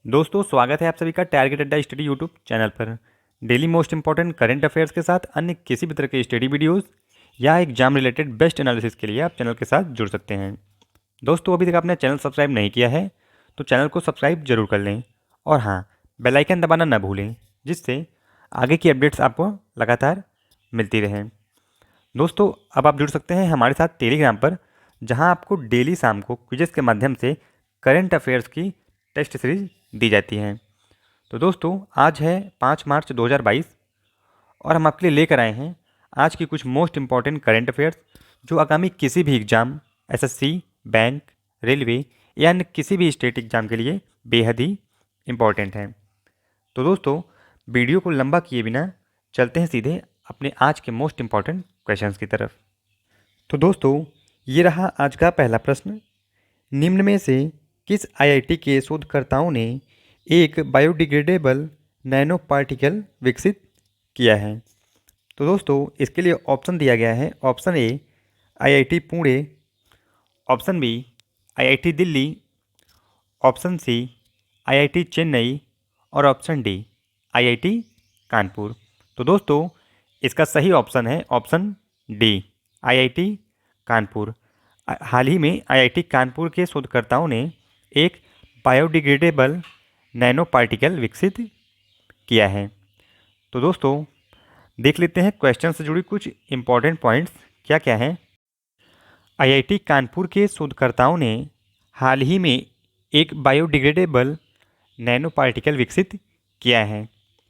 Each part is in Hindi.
दोस्तों स्वागत है आप सभी का टारगेट अड्डा स्टडी यूट्यूब चैनल पर। Daily most important current affairs के साथ अन्य किसी भी तरह के स्टडी वीडियोस या एग्जाम रिलेटेड बेस्ट एनालिसिस के लिए आप चैनल के साथ जुड़ सकते हैं। दोस्तों अभी तक आपने चैनल सब्सक्राइब नहीं किया है तो चैनल को सब्सक्राइब जरूर कर लें और हाँ, बेल आइकन दबाना ना भूलें, जिससे आगे की अपडेट्स आपको लगातार मिलती रहें। दोस्तों अब आप जुड़ सकते हैं हमारे साथ टेलीग्राम पर, जहां आपको डेली शाम को क्विज़ के माध्यम से करंट अफेयर्स की टेस्ट सीरीज दी जाती हैं। तो दोस्तों आज है 5 मार्च 2022 और हम आपके लिए लेकर आए हैं आज की कुछ मोस्ट इंपॉर्टेंट करंट अफेयर्स जो आगामी किसी भी एग्ज़ाम, एसएससी, बैंक, रेलवे या अन्य किसी भी स्टेट एग्ज़ाम के लिए बेहद ही इम्पॉर्टेंट हैं। तो दोस्तों वीडियो को लंबा किए बिना चलते हैं सीधे अपने आज के मोस्ट इंपॉर्टेंट क्वेश्चंस की तरफ। तो दोस्तों ये रहा आज का पहला प्रश्न। निम्न में से किस आईआईटी के शोधकर्ताओं ने एक बायोडिग्रेडेबल नैनो पार्टिकल विकसित किया है? तो दोस्तों इसके लिए ऑप्शन दिया गया है। Option A IIT Pune, option B IIT Delhi, option C IIT Chennai और ऑप्शन डी आईआईटी कानपुर। तो दोस्तों इसका सही ऑप्शन है ऑप्शन डी आईआईटी कानपुर। हाल ही में आईआईटी कानपुर के शोधकर्ताओं ने एक बायोडिग्रेडेबल नैनो पार्टिकल विकसित किया है। तो दोस्तों देख लेते हैं क्वेश्चन से जुड़ी कुछ इंपॉर्टेंट पॉइंट्स क्या क्या हैं। आईआईटी कानपुर के शोधकर्ताओं ने हाल ही में एक बायोडिग्रेडेबल नैनो पार्टिकल विकसित किया है।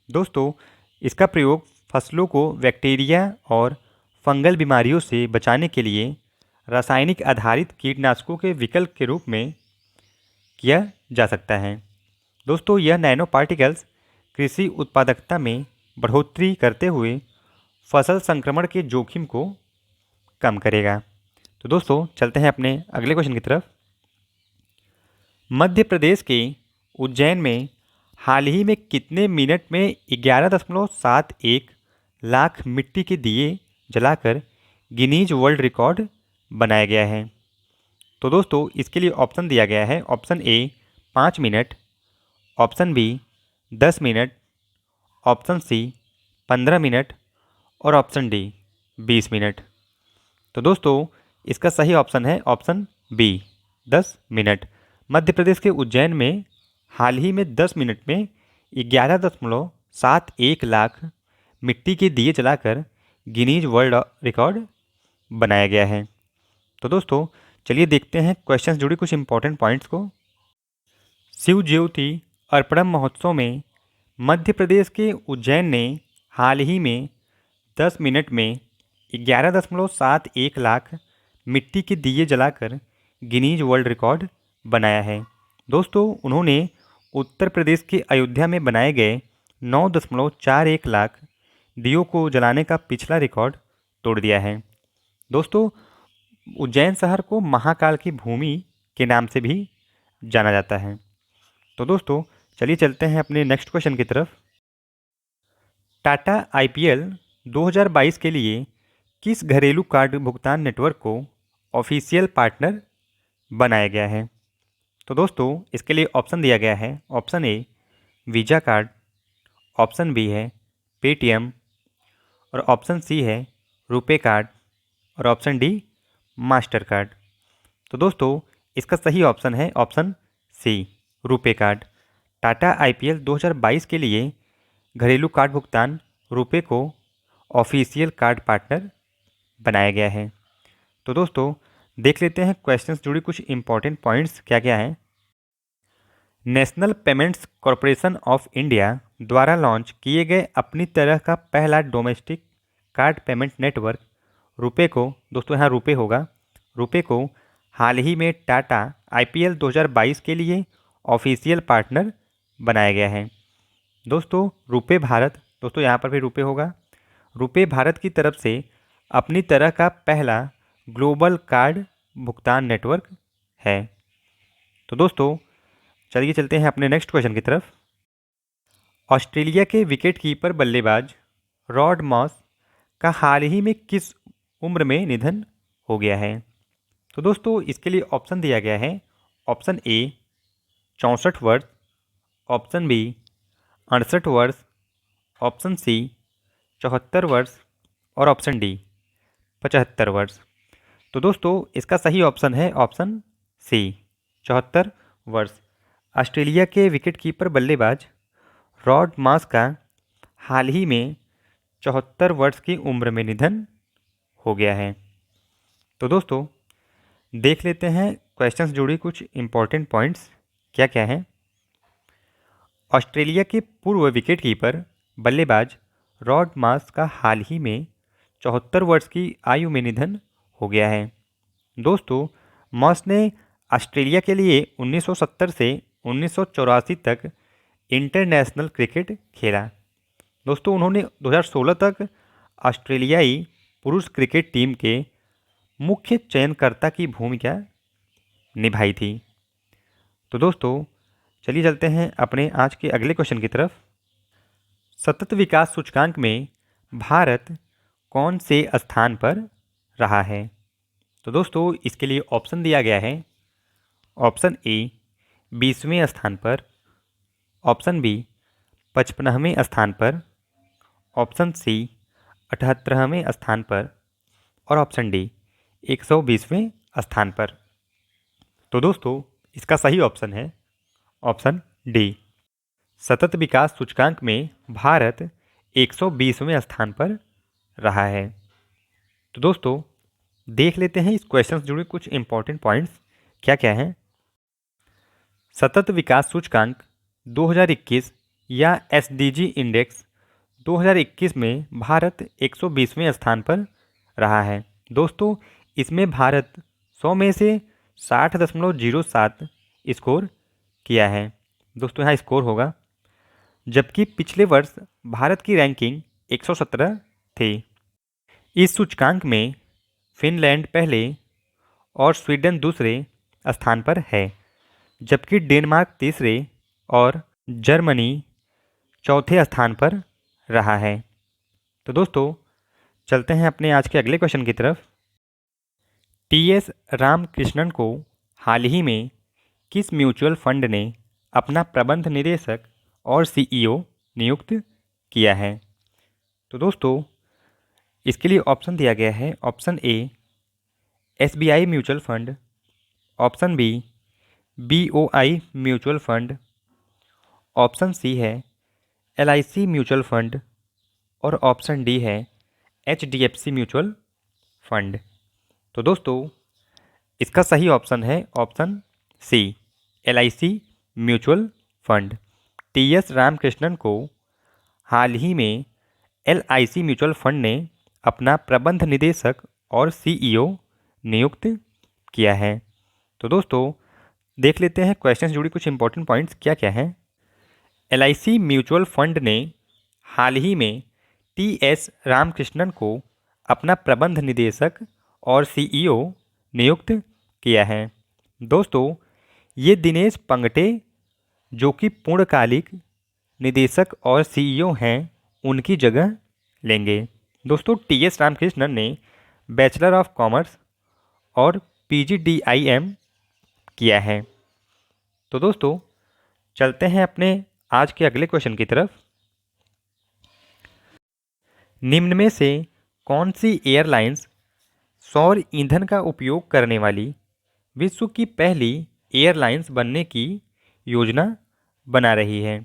दोस्तों इसका प्रयोग फसलों को बैक्टीरिया और फंगल बीमारियों से बचाने के लिए रासायनिक आधारित कीटनाशकों के विकल्प के रूप में किया जा सकता है। दोस्तों यह नैनो पार्टिकल्स कृषि उत्पादकता में बढ़ोतरी करते हुए फसल संक्रमण के जोखिम को कम करेगा। तो दोस्तों चलते हैं अपने अगले क्वेश्चन की तरफ। मध्य प्रदेश के उज्जैन में हाल ही में कितने मिनट में 11.71 लाख मिट्टी के दिए जलाकर गिनीज वर्ल्ड रिकॉर्ड बनाया गया है? तो दोस्तों इसके लिए ऑप्शन दिया गया है। Option A 5 minute, option B 10 minute, option C 15 minute और ऑप्शन डी 20 मिनट। तो दोस्तों इसका सही ऑप्शन है option B 10 minute. Madhya Pradesh के उज्जैन में हाल ही में 10 मिनट में 11.71 लाख मिट्टी के दिए जलाकर गिनीज वर्ल्ड रिकॉर्ड बनाया गया है। तो दोस्तों चलिए देखते हैं क्वेश्चन जुड़ी कुछ इंपॉर्टेंट पॉइंट्स को। शिव ज्योति अर्पणम महोत्सव में मध्य प्रदेश के उज्जैन ने हाल ही में 10 मिनट में 11.71 लाख मिट्टी के दिए जलाकर गिनीज वर्ल्ड रिकॉर्ड बनाया है। दोस्तों उन्होंने उत्तर प्रदेश के अयोध्या में बनाए गए 9.41 लाख दियों को जलाने का पिछला रिकॉर्ड तोड़ दिया है। दोस्तों उज्जैन शहर को महाकाल की भूमि के नाम से भी जाना जाता है। तो दोस्तों चलिए चलते हैं अपने नेक्स्ट क्वेश्चन की तरफ। टाटा आईपीएल 2022 के लिए किस घरेलू कार्ड भुगतान नेटवर्क को ऑफिशियल पार्टनर बनाया गया है? तो दोस्तों इसके लिए ऑप्शन दिया गया है। Option A visa card, option B है पेटीएम और ऑप्शन सी है रुपे कार्ड और ऑप्शन डी मास्टर कार्ड। तो दोस्तों इसका सही ऑप्शन है option C RuPay card. Tata IPL 2022 के लिए घरेलू कार्ड भुगतान रुपे को ऑफिशियल कार्ड पार्टनर बनाया गया है। तो दोस्तों देख लेते हैं क्वेश्चंस जुड़ी कुछ इंपॉर्टेंट पॉइंट्स क्या क्या हैं। National payments corporation of India द्वारा लॉन्च किए गए अपनी तरह का पहला domestic card payment network RuPay को, दोस्तों यहाँ रुपे होगा, रुपे को हाल ही में टाटा आईपीएल 2022 के लिए ऑफिशियल पार्टनर बनाया गया है। दोस्तों रुपे भारत, दोस्तों यहाँ पर भी रुपे होगा, रुपे भारत की तरफ से अपनी तरह का पहला ग्लोबल कार्ड भुगतान नेटवर्क है। तो दोस्तों चलिए चलते हैं अपने नेक्स्ट क्वेश्चन की तरफ। ऑस्ट्रेलिया के विकेट कीपर बल्लेबाज रॉड मॉस का हाल ही में किस उम्र में निधन हो गया है? तो दोस्तों इसके लिए ऑप्शन दिया गया है। ऑप्शन ए 64 वर्ष, ऑप्शन बी 68 वर्ष, ऑप्शन सी 74 वर्ष और ऑप्शन डी 75 वर्ष। तो दोस्तों इसका सही ऑप्शन है ऑप्शन सी 74 वर्ष। ऑस्ट्रेलिया के विकेटकीपर बल्लेबाज रॉड मास का हाल ही में 74 वर्ष की उम्र में निधन हो गया है। तो दोस्तों देख लेते हैं क्वेश्चन से जुड़ी कुछ इंपॉर्टेंट पॉइंट्स क्या क्या हैं। ऑस्ट्रेलिया के पूर्व विकेटकीपर बल्लेबाज रॉड मास का हाल ही में 74 वर्ष की आयु में निधन हो गया है। दोस्तों मॉस ने ऑस्ट्रेलिया के लिए 1970 से 1984 तक इंटरनेशनल क्रिकेट खेला। दोस्तों उन्होंने 2016 तक ऑस्ट्रेलियाई पुरुष क्रिकेट टीम के मुख्य चयनकर्ता की भूमिका निभाई थी। तो दोस्तों चलिए चलते हैं अपने आज के अगले क्वेश्चन की तरफ। सतत विकास सूचकांक में भारत कौन से स्थान पर रहा है? तो दोस्तों इसके लिए ऑप्शन दिया गया है। ऑप्शन ए 20वें स्थान पर, ऑप्शन बी 55वें स्थान पर, ऑप्शन सी 78वें स्थान पर और ऑप्शन डी 120वें स्थान पर। तो दोस्तों इसका सही ऑप्शन है ऑप्शन डी। सतत विकास सूचकांक में भारत 120वें स्थान पर रहा है। तो दोस्तों देख लेते हैं इस क्वेश्चन से जुड़े कुछ इंपॉर्टेंट पॉइंट्स क्या क्या हैं। सतत विकास सूचकांक 2021 या एसडीजी इंडेक्स 2021 में भारत 120वें स्थान पर रहा है। दोस्तों इसमें भारत 100 में से 60.07 स्कोर किया है। दोस्तों यहाँ स्कोर होगा, जबकि पिछले वर्ष भारत की रैंकिंग 117 थी। इस सूचकांक में फिनलैंड पहले और स्वीडन दूसरे स्थान पर है, जबकि डेनमार्क तीसरे और जर्मनी चौथे स्थान पर रहा है। तो दोस्तों चलते हैं अपने आज के अगले क्वेश्चन की तरफ। टीएस रामकृष्णन को हाल ही में किस म्यूचुअल फंड ने अपना प्रबंध निदेशक और सीईओ नियुक्त किया है? तो दोस्तों इसके लिए ऑप्शन दिया गया है। Option A SBI mutual fund, option B BOI mutual fund, option C है एलआईसी म्यूचुअल फंड और ऑप्शन डी है एचडीएफसी म्यूचुअल फंड। तो दोस्तों इसका सही ऑप्शन है option C LIC mutual fund. TS Ramakrishnan को हाल ही में एलआईसी म्यूचुअल फंड ने अपना प्रबंध निदेशक और सीईओ नियुक्त किया है। तो दोस्तों देख लेते हैं क्वेश्चन से जुड़ी कुछ इंपॉर्टेंट पॉइंट्स क्या क्या हैं। एलआईसी म्यूचुअल फंड ने हाल ही में टीएस रामकृष्णन को अपना प्रबंध निदेशक और सीईओ नियुक्त किया है। दोस्तों ये दिनेश पंगटे जो कि पूर्णकालिक निदेशक और सीईओ हैं उनकी जगह लेंगे। दोस्तों टीएस रामकृष्णन ने बैचलर ऑफ कॉमर्स और पीजीडीआईएम किया है। तो दोस्तों चलते हैं अपने आज के अगले क्वेश्चन की तरफ। निम्न में से कौन सी एयरलाइंस सौर ईंधन का उपयोग करने वाली विश्व की पहली एयरलाइंस बनने की योजना बना रही है?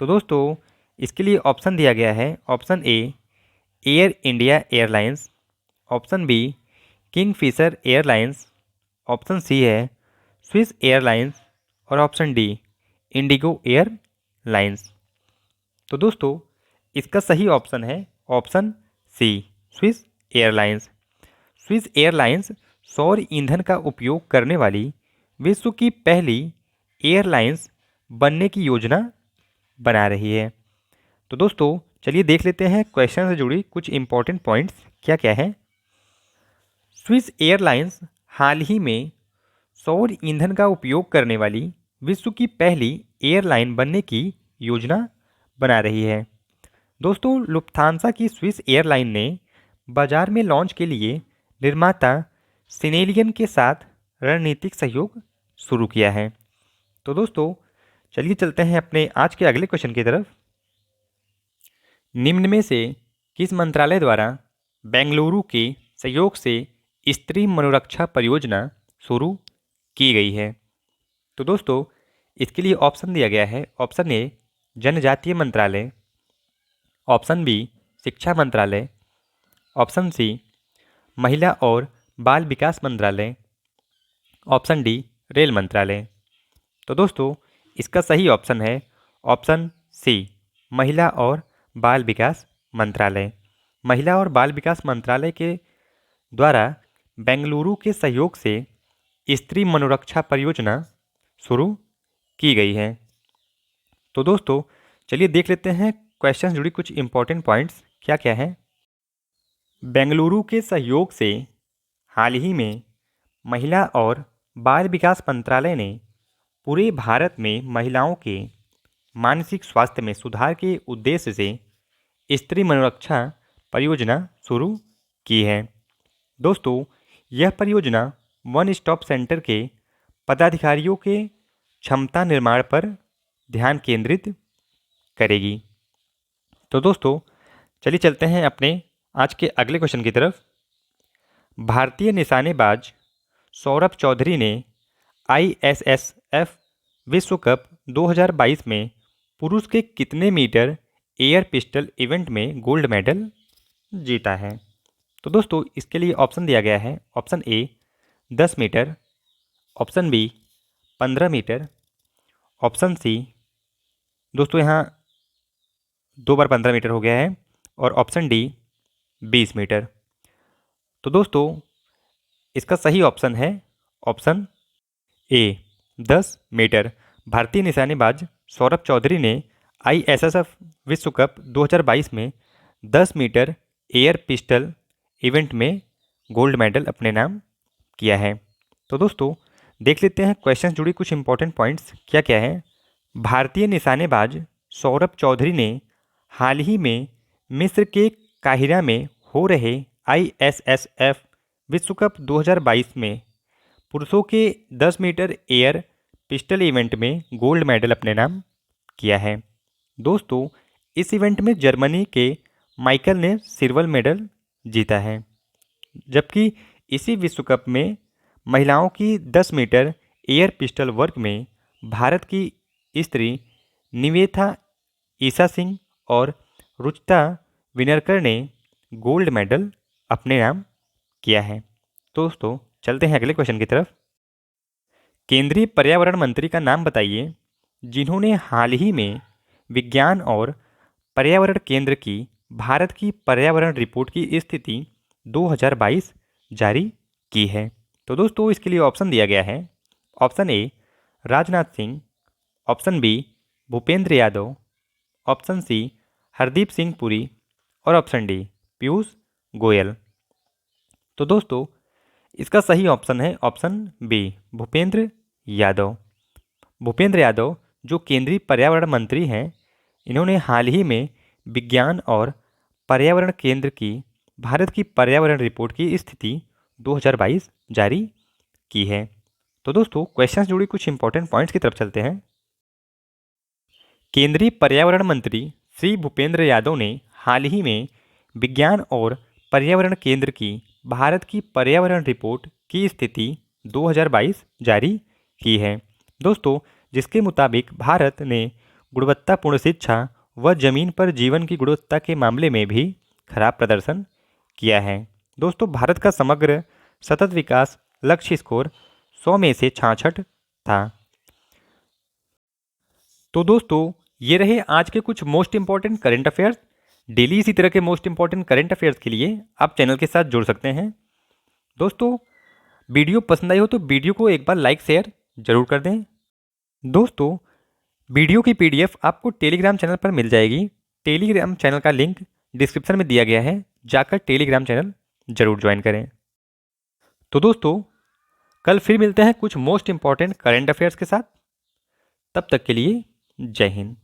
तो दोस्तों इसके लिए ऑप्शन दिया गया है। Option A Air India airlines, option B Kingfisher airlines, option C है स्विस एयरलाइंस और ऑप्शन डी इंडिगो एयरलाइंस। तो दोस्तों इसका सही ऑप्शन है option C Swiss airlines. Swiss airlines सौर ईंधन का उपयोग करने वाली विश्व की पहली एयरलाइंस बनने की योजना बना रही है। तो दोस्तों चलिए देख लेते हैं क्वेश्चन से जुड़ी कुछ इंपॉर्टेंट पॉइंट्स क्या क्या हैं। स्विस एयरलाइंस हाल ही में सौर ईंधन का उपयोग करने वाली विश्व की पहली एयरलाइन बनने की योजना बना रही है। दोस्तों लुफ्थांसा की स्विस एयरलाइन ने बाजार में लॉन्च के लिए निर्माता सिनेलियन के साथ रणनीतिक सहयोग शुरू किया है। तो दोस्तों चलिए चलते हैं अपने आज के अगले क्वेश्चन की तरफ। निम्न में से किस मंत्रालय द्वारा बेंगलुरु के सहयोग से स्त्री मनोरक्षा परियोजना शुरू की गई है? तो दोस्तों इसके लिए ऑप्शन दिया गया है। ऑप्शन ए जनजातीय मंत्रालय, ऑप्शन बी शिक्षा मंत्रालय, ऑप्शन सी महिला और बाल विकास मंत्रालय, ऑप्शन डी रेल मंत्रालय। तो दोस्तों इसका सही ऑप्शन है ऑप्शन सी महिला और बाल विकास मंत्रालय। महिला और बाल विकास मंत्रालय के द्वारा बेंगलुरु के सहयोग से स्त्री मनोरक्षा परियोजना शुरू की गई है। तो दोस्तों चलिए देख लेते हैं क्वेश्चन जुड़ी कुछ इंपॉर्टेंट पॉइंट्स क्या क्या है। बेंगलुरु के सहयोग से हाल ही में महिला और बाल विकास मंत्रालय ने पूरे भारत में महिलाओं के मानसिक स्वास्थ्य में सुधार के उद्देश्य से स्त्री मनोरक्षा परियोजना शुरू की है। दोस्तों यह परियोजना वन स्टॉप सेंटर के पदाधिकारियों के क्षमता निर्माण पर ध्यान केंद्रित करेगी। तो दोस्तों चलिए चलते हैं अपने आज के अगले क्वेश्चन की तरफ। भारतीय निशानेबाज सौरभ चौधरी ने ISSF विश्व कप 2022 में पुरुष के कितने मीटर एयर पिस्टल इवेंट में गोल्ड मेडल जीता है? तो दोस्तों इसके लिए ऑप्शन दिया गया है। Option A 10 metre, option B 15 metre, option C दोस्तों यहाँ 2 बार 15 मीटर हो गया है, और ऑप्शन डी 20 मीटर। तो दोस्तों इसका सही ऑप्शन है ऑप्शन ए 10 मीटर। भारतीय निशानेबाज सौरभ चौधरी ने ISSF विश्व कप 2022 में 10 मीटर एयर पिस्टल इवेंट में गोल्ड मेडल अपने नाम किया है। तो दोस्तों देख लेते हैं क्वेश्चन जुड़ी कुछ इंपॉर्टेंट पॉइंट्स क्या क्या है। भारतीय निशानेबाज सौरभ चौधरी ने हाल ही में मिस्र के काहिरा में हो रहे ISSF विश्व कप 2022 में पुरुषों के 10 मीटर एयर पिस्टल इवेंट में गोल्ड मेडल अपने नाम किया है। दोस्तों इस इवेंट में जर्मनी के माइकल ने सिल्वर मेडल जीता है, जबकि इसी विश्व कप में महिलाओं की 10 मीटर एयर पिस्टल वर्ग में भारत की स्त्री निवेथा ईसा सिंह और रुचिता विनरकर ने गोल्ड मेडल अपने नाम किया है। दोस्तों चलते हैं अगले क्वेश्चन की तरफ। केंद्रीय पर्यावरण मंत्री का नाम बताइए जिन्होंने हाल ही में विज्ञान और पर्यावरण केंद्र की भारत की पर्यावरण रिपोर्ट की स्थिति 2022 जारी की है। तो दोस्तों इसके लिए ऑप्शन दिया गया है। Option A Rajnath Singh, option B Bhupendra Yadav, option C Hardeep Singh Puri, और ऑप्शन डी पीयूष गोयल। तो दोस्तों इसका सही ऑप्शन है ऑप्शन बी भूपेंद्र यादव। भूपेंद्र यादव जो केंद्रीय पर्यावरण मंत्री हैं, इन्होंने हाल ही में विज्ञान और पर्यावरण केंद्र की भारत की पर्यावरण रिपोर्ट की स्थिति 2022 जारी की है। तो दोस्तों क्वेश्चन जुड़ी कुछ इंपॉर्टेंट पॉइंट्स की तरफ चलते हैं। केंद्रीय पर्यावरण मंत्री श्री भूपेंद्र यादव ने हाल ही में विज्ञान और पर्यावरण केंद्र की भारत की पर्यावरण रिपोर्ट की स्थिति 2022 जारी की है। दोस्तों जिसके मुताबिक भारत ने गुणवत्तापूर्ण शिक्षा व जमीन पर जीवन की गुणवत्ता के मामले में भी खराब प्रदर्शन किया है। दोस्तों भारत का समग्र सतत विकास लक्ष्य स्कोर 100 में से 66 था। तो दोस्तों ये रहे आज के कुछ most important current affairs. Daily इसी तरह के मोस्ट इंपॉर्टेंट करंट अफेयर्स के लिए आप चैनल के साथ जुड़ सकते हैं। दोस्तों वीडियो पसंद आई हो तो वीडियो को एक बार लाइक शेयर जरूर कर दें। दोस्तों वीडियो की PDF आपको टेलीग्राम चैनल पर मिल जाएगी। टेलीग्राम चैनल का लिंक डिस्क्रिप्शन में दिया गया है, जाकर टेलीग्राम चैनल जरूर ज्वाइन करें। तो दोस्तों कल फिर मिलते हैं कुछ मोस्ट इंपॉर्टेंट करंट अफेयर्स के साथ। तब तक के लिए जय हिंद।